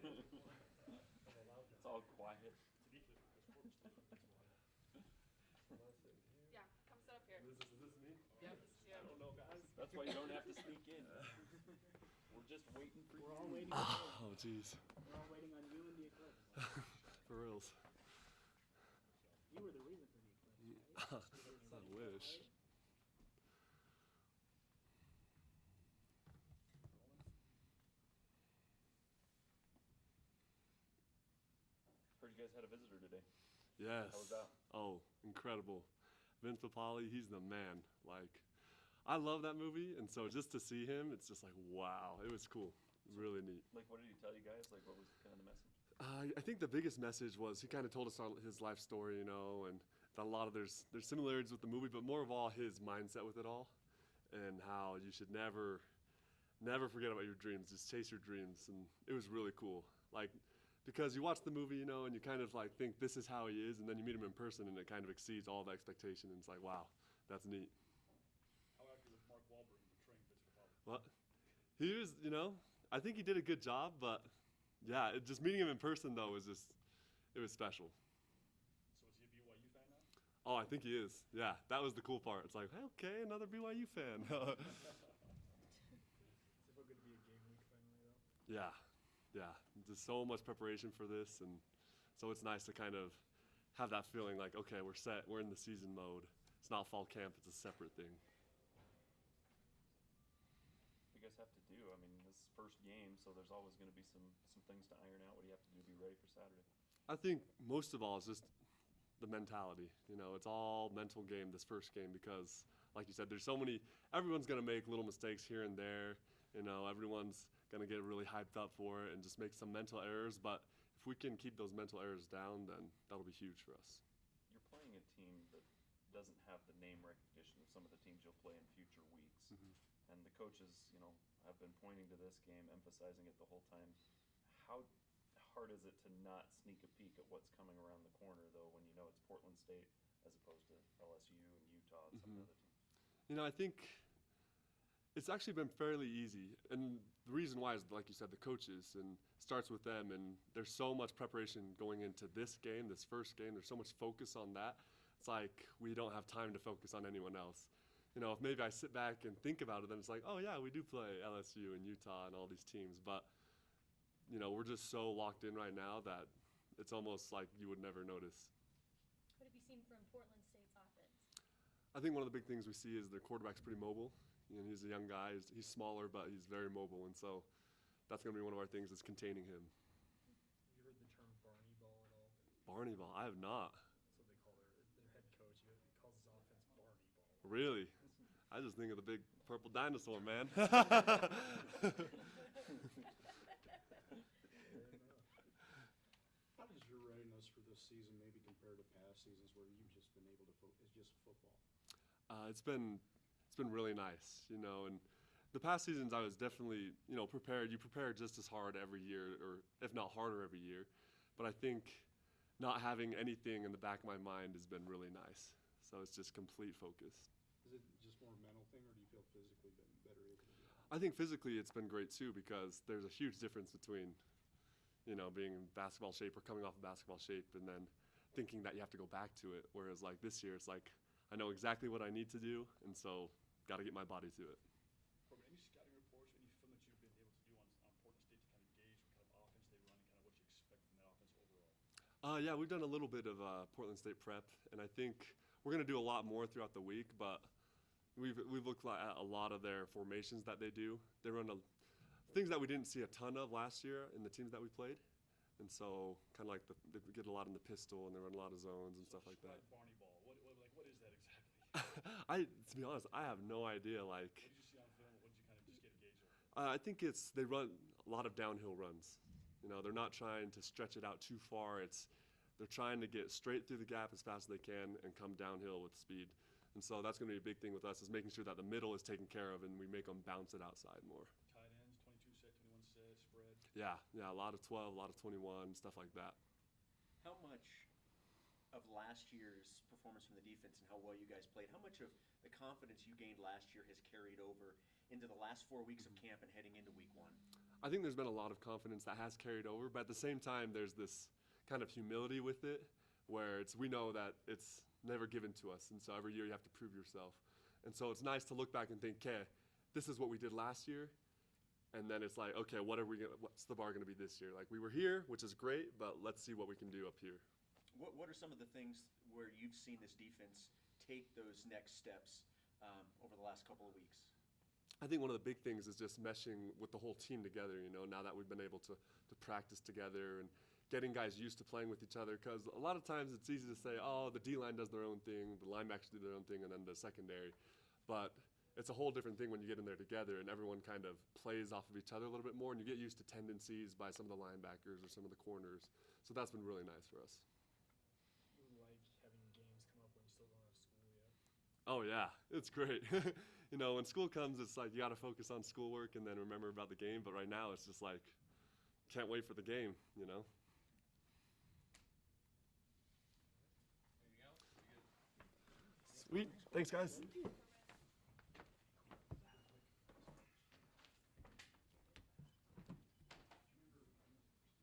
It's all quiet. Yeah, come sit up here. Is this me? Yeah, this is you. I don't know, guys. That's why you don't have to sneak in. We're just waiting for We're you. all waiting on you. Oh, jeez. We're all waiting on you and the eclipse. For reals. You were the reason for the eclipse, right? I wish. Heard you guys had a visitor today. Yes. How was that? Oh, incredible. Vince Papali, he's the man. Like, I love that movie, and so just to see him, it's just like, wow. It was cool. Really neat. Like, what did he tell you guys? Like, what was kind of the message? I think the biggest message was he kind of told us his life story, and that a lot of there's similarities with the movie, but more of all his mindset with it all, and how you should never forget about your dreams. Just chase your dreams, and it was really cool. Like, because you watch the movie, and you kind of like think this is how he is, and then you meet him in person, and it kind of exceeds all the expectation, and it's like, wow, that's neat. How accurate was Mark Wahlberg in portraying Vince Papali? Well, he was, I think he did a good job, but yeah, just meeting him in person though was it was special. So is he a BYU fan now? Oh, I think he is. Yeah, that was the cool part. It's like, okay, another BYU fan. Is it good to be a game week finally, though? Yeah. Just so much preparation for this, and so it's nice to kind of have that feeling like, okay, we're set, we're in the season mode. It's not fall camp, it's a separate thing. What do you guys have to do? I mean, this is first game, so there's always going to be some things to iron out. What do you have to do to be ready for Saturday? I think most of all is just the mentality. It's all mental game, this first game, because like you said, there's so many, everyone's going to make little mistakes here and there. Everyone's going to get really hyped up for it and just make some mental errors. But if we can keep those mental errors down, then that'll be huge for us. You're playing a team that doesn't have the name recognition of some of the teams you'll play in future weeks. Mm-hmm. And the coaches, have been pointing to this game, emphasizing it the whole time. How hard is it to not sneak a peek at what's coming around the corner, though, when you know it's Portland State as opposed to LSU and Utah and some of the other teams? I think it's actually been fairly easy. And the reason why is, like you said, the coaches, and it starts with them. And there's so much preparation going into this game, this first game. There's so much focus on that. It's like we don't have time to focus on anyone else. If maybe I sit back and think about it, then it's like, oh, yeah, we do play LSU and Utah and all these teams. But, we're just so locked in right now that it's almost like you would never notice. What have you seen from Portland State's offense? I think one of the big things we see is their quarterback's pretty mobile. He's a young guy. He's smaller, but he's very mobile. And so that's going to be one of our things is containing him. Have you heard the term Barney ball at all? Barney ball? I have not. That's what they call their head coach. He calls his offense Barney ball. Really? I just think of the big purple dinosaur, man. How does your readiness for this season maybe compare to past seasons where you've just been able to focus? It's just football. It's been really nice, and the past seasons I was definitely, prepared. You prepare just as hard every year, or if not harder every year. But I think not having anything in the back of my mind has been really nice. So it's just complete focus. Is it just more a mental thing, or do you feel physically been better able to do it? I think physically it's been great too, because there's a huge difference between, being in basketball shape or coming off of basketball shape and then thinking that you have to go back to it. Whereas like this year, it's like I know exactly what I need to do, and so got to get my body to it. Corbin, any scouting reports, any film that you've been able to do on Portland State to kind of gauge what kind of offense they run and kind of what you expect from that offense overall? Yeah, we've done a little bit of Portland State prep, and I think we're going to do a lot more throughout the week, but we've looked at a lot of their formations that they do. They run things that we didn't see a ton of last year in the teams that we played. And so kind of like they get a lot in the pistol, and they run a lot of zones and stuff like that. Barney ball. What is that exactly? To be honest, I have no idea. What did you see on film? What did you kind of just get a gauge of? I think they run a lot of downhill runs. They're not trying to stretch it out too far. They're trying to get straight through the gap as fast as they can and come downhill with speed. And so that's going to be a big thing with us, is making sure that the middle is taken care of and we make them bounce it outside more. Tight ends, 22 set, 21 set, spread. Yeah, a lot of 12, a lot of 21, stuff like that. How much of last year's performance from the defense and how well you guys played, how much of the confidence you gained last year has carried over into the last 4 weeks of camp and heading into week one? I think there's been a lot of confidence that has carried over, but at the same time, there's this kind of humility with it, where we know that it's never given to us, and so every year you have to prove yourself. And so it's nice to look back and think, okay, this is what we did last year, and then it's like, okay, what's the bar going to be this year? Like, we were here, which is great, but let's see what we can do up here. What are some of the things where you've seen this defense take those next steps over the last couple of weeks? I think one of the big things is just meshing with the whole team together, now that we've been able to practice together and getting guys used to playing with each other, because a lot of times it's easy to say, oh, the D-line does their own thing, the linebackers do their own thing, and then the secondary. But it's a whole different thing when you get in there together and everyone kind of plays off of each other a little bit more, and you get used to tendencies by some of the linebackers or some of the corners. So that's been really nice for us. You like having games come up when you still don't have school yet? Oh, yeah, it's great. When school comes, it's like you got to focus on schoolwork and then remember about the game. But right now, it's just like, can't wait for the game, Anything else? Sweet. Thanks, guys. Thank you.